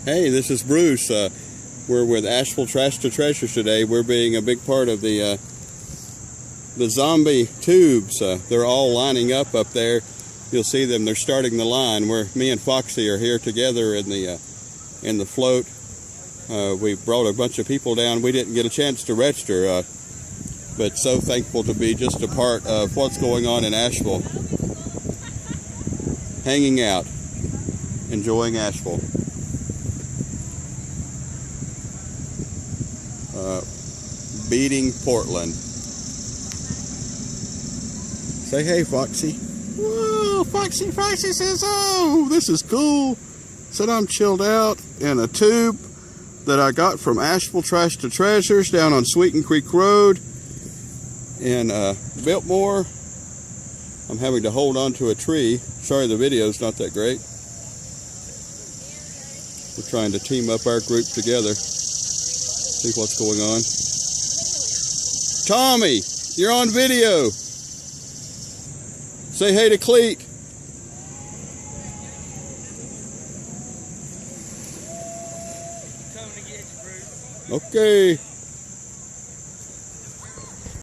Hey, this is Bruce. We're with Asheville Trash to Treasures today. We're being a big part of the zombie tubes. They're all lining up there. You'll see them. They're starting the line. Me and Foxy are here together in the float. We brought a bunch of people down. We didn't get a chance to register, but so thankful to be just a part of what's going on in Asheville. Hanging out, enjoying Asheville. Beating Portland. Say hey, Foxy. Whoa, Foxy says, oh, this is cool. Said I'm chilled out in a tube that I got from Asheville Trash to Treasures down on Sweeten Creek Road in Biltmore. I'm having to hold on to a tree. Sorry, the video's not that great. We're trying to team up our group together. See what's going on. Tommy, you're on video. Say hey to Clete. Coming to get you, Bruce. Okay.